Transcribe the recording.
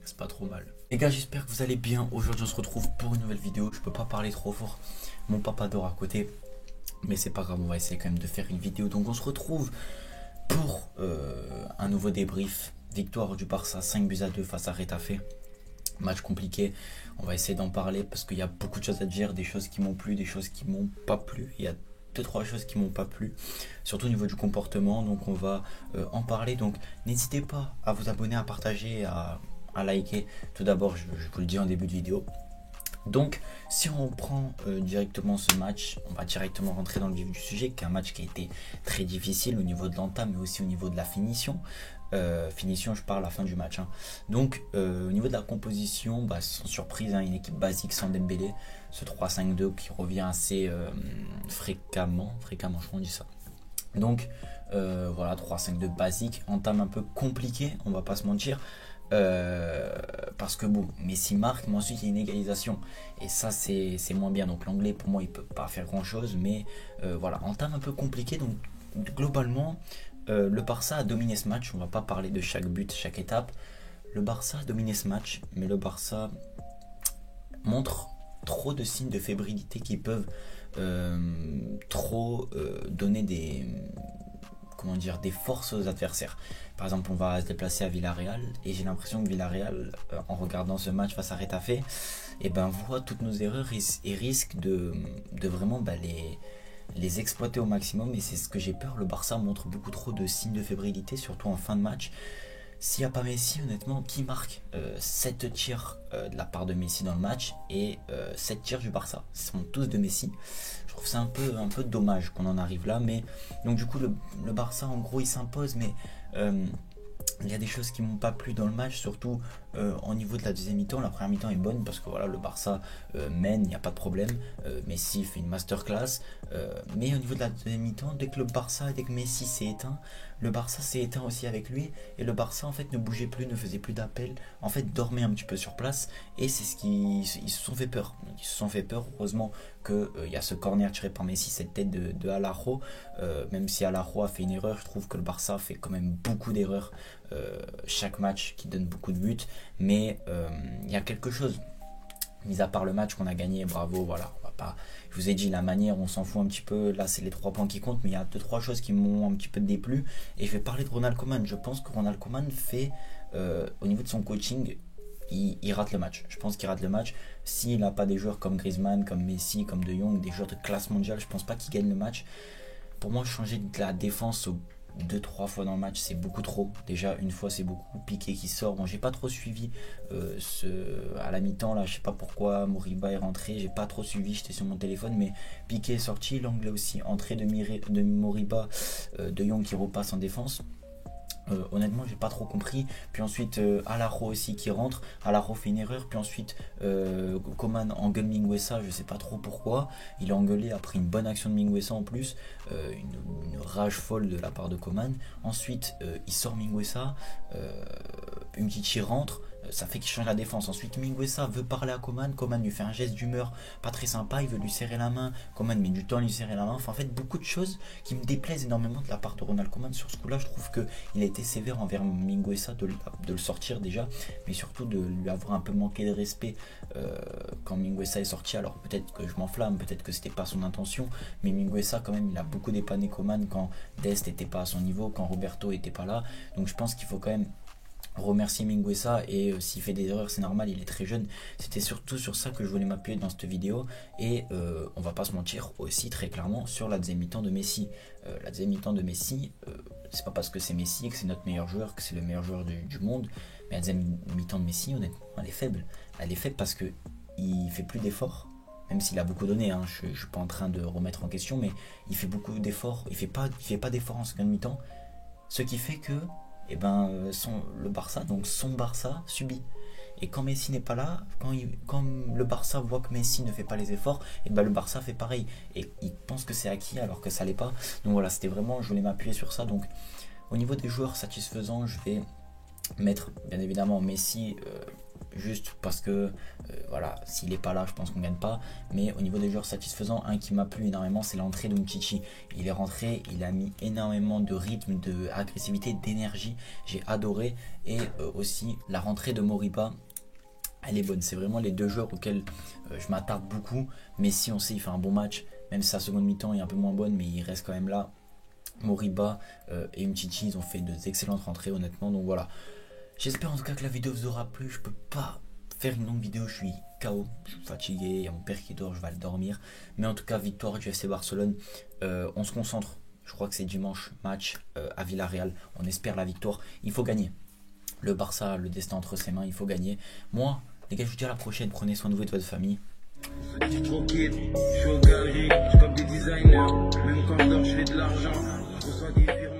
c'est pas trop mal. Les gars, j'espère que vous allez bien. Aujourd'hui, on se retrouve pour une nouvelle vidéo. Je peux pas parler trop fort, mon papa dort à côté, mais c'est pas grave, on va essayer quand même de faire une vidéo. Donc on se retrouve pour un nouveau débrief. Victoire du Barça 5-2 face à Retafe. Match compliqué, on va essayer d'en parler parce qu'il y a beaucoup de choses à dire, des choses qui m'ont plu, des choses qui m'ont pas plu. Il y a 2-3 choses qui m'ont pas plu, surtout au niveau du comportement, donc on va en parler. Donc n'hésitez pas à vous abonner, à partager, à liker. Tout d'abord, je vous le dis en début de vidéo. Donc si on prend directement ce match, on va directement rentrer dans le vif du sujet, qui est un match qui a été très difficile au niveau de l'entame, mais aussi au niveau de la finition. Finition, je parle à la fin du match, hein. Donc au niveau de la composition, sans surprise, hein, une équipe basique sans Dembélé, ce 3-5-2 qui revient assez fréquemment, je crois qu'on dit ça. Donc voilà, 3-5-2 basique, entame un peu compliqué, on va pas se mentir. Parce que bon, Messi marque, mais ensuite il y a une égalisation et ça c'est moins bien. Donc l'anglais pour moi il peut pas faire grand chose, mais voilà, entame un peu compliqué. Donc globalement le Barça a dominé ce match. On va pas parler de chaque but, chaque étape. Le Barça a dominé ce match, mais le Barça montre trop de signes de fébrilité qui peuvent donner des forces aux adversaires. Par exemple, on va se déplacer à Villarreal et j'ai l'impression que Villarreal, en regardant ce match face à Retafe, voit toutes nos erreurs et risque de vraiment les exploiter au maximum. Et c'est ce que j'ai peur. Le Barça montre beaucoup trop de signes de fébrilité, surtout en fin de match. S'il n'y a pas Messi, honnêtement, qui marque 7 tirs de la part de Messi dans le match et 7 tirs du Barça, ce sont tous de Messi. Je trouve ça un peu dommage qu'on en arrive là, mais donc du coup le Barça en gros il s'impose, mais il y a des choses qui m'ont pas plu dans le match, surtout au niveau de la deuxième mi-temps. La première mi-temps est bonne parce que voilà, le Barça mène, il n'y a pas de problème. Messi fait une masterclass, mais au niveau de la deuxième mi-temps, dès que Messi s'est éteint, le Barça s'est éteint aussi avec lui, et le Barça en fait ne bougeait plus, ne faisait plus d'appel, en fait dormait un petit peu sur place, et c'est ce qui ils se sont fait peur. Ils se sont fait peur. Heureusement que il y a ce corner tiré par Messi, cette tête de Araujo. Même si Araujo a fait une erreur, je trouve que le Barça fait quand même beaucoup d'erreurs chaque match, qui donne beaucoup de buts, mais il y a quelque chose. Mis à part le match qu'on a gagné, bravo, voilà, on va pas, je vous ai dit la manière, on s'en fout un petit peu, là c'est les 3 points qui comptent, mais il y a 2-3 choses qui m'ont un petit peu déplu, et je vais parler de Ronald Koeman. Je pense que Ronald Koeman fait, au niveau de son coaching, il rate le match. Je pense qu'il rate le match. S'il n'a pas des joueurs comme Griezmann, comme Messi, comme De Jong, des joueurs de classe mondiale, je pense pas qu'il gagne le match. Pour moi, changer de la défense 2-3 fois dans le match, c'est beaucoup trop. Déjà une fois c'est beaucoup. Piqué qui sort, bon, j'ai pas trop suivi à la mi-temps là, je sais pas pourquoi Moriba est rentré, j'ai pas trop suivi, j'étais sur mon téléphone, mais Piqué est sorti, l'anglais aussi, entrée de Moriba, De Jong qui repasse en défense. Honnêtement j'ai pas trop compris. Puis ensuite Araujo aussi qui rentre, Araujo fait une erreur, puis ensuite Koeman engueule Mingueza, je sais pas trop pourquoi. Il a engueulé après une bonne action de Mingueza en plus, une rage folle de la part de Koeman. Ensuite il sort Mingueza, Umtiti rentre, ça fait qu'il change la défense. Ensuite Mingueza veut parler à Koeman, Koeman lui fait un geste d'humeur pas très sympa, il veut lui serrer la main, Koeman met du temps à lui serrer la main. Enfin en fait beaucoup de choses qui me déplaisent énormément de la part de Ronald Koeman sur ce coup là. Je trouve que il a été sévère envers Mingueza de le sortir déjà, mais surtout de lui avoir un peu manqué de respect quand Mingueza est sorti. Alors peut-être que je m'enflamme, peut-être que c'était pas son intention, mais Mingueza quand même il a beaucoup dépanné Koeman quand Dest n'était pas à son niveau, quand Roberto était pas là. Donc je pense qu'il faut quand même remercier Mingueza, et s'il fait des erreurs c'est normal, il est très jeune. C'était surtout sur ça que je voulais m'appuyer dans cette vidéo, et on va pas se mentir aussi très clairement sur la deuxième mi-temps de Messi. La deuxième mi-temps de Messi, c'est pas parce que c'est Messi, que c'est notre meilleur joueur, que c'est le meilleur joueur du monde, mais la deuxième mi-temps de Messi honnêtement elle est faible. Elle est faible parce que il fait plus d'efforts, même s'il a beaucoup donné, hein. Je suis pas en train de remettre en question, mais il fait beaucoup d'efforts, il fait pas d'efforts en seconde mi-temps, ce qui fait que le Barça, donc son Barça, subit. Et quand Messi n'est pas là, quand le Barça voit que Messi ne fait pas les efforts, le Barça fait pareil. Et il pense que c'est acquis alors que ça l'est pas. Donc voilà, c'était vraiment, je voulais m'appuyer sur ça. Donc au niveau des joueurs satisfaisants, je vais mettre bien évidemment Messi. juste parce que voilà, s'il n'est pas là, je pense qu'on ne gagne pas. Mais au niveau des joueurs satisfaisants, un qui m'a plu énormément, c'est l'entrée d'Umtiti. Il est rentré, il a mis énormément de rythme, d'agressivité, d'énergie. J'ai adoré. Et aussi la rentrée de Moriba. Elle est bonne, c'est vraiment les deux joueurs auxquels je m'attarde beaucoup. Messi, on sait, il fait un bon match, même si sa seconde mi-temps est un peu moins bonne, mais il reste quand même là. Moriba et Umtiti, ils ont fait deux excellentes rentrées, honnêtement. Donc voilà, j'espère en tout cas que la vidéo vous aura plu. Je peux pas faire une longue vidéo, je suis KO, je suis fatigué, il y a mon père qui dort, je vais aller dormir. Mais en tout cas, victoire du FC Barcelone. On se concentre, je crois que c'est dimanche, match à Villarreal. On espère la victoire, il faut gagner. Le Barça a le destin entre ses mains, il faut gagner. Moi, les gars, je vous dis à la prochaine. Prenez soin de vous et de votre famille. Je suis tranquille, je suis aux galeries, je suis comme des designers. Même quand je dors, je fais de l'argent. Je reçois des firmes.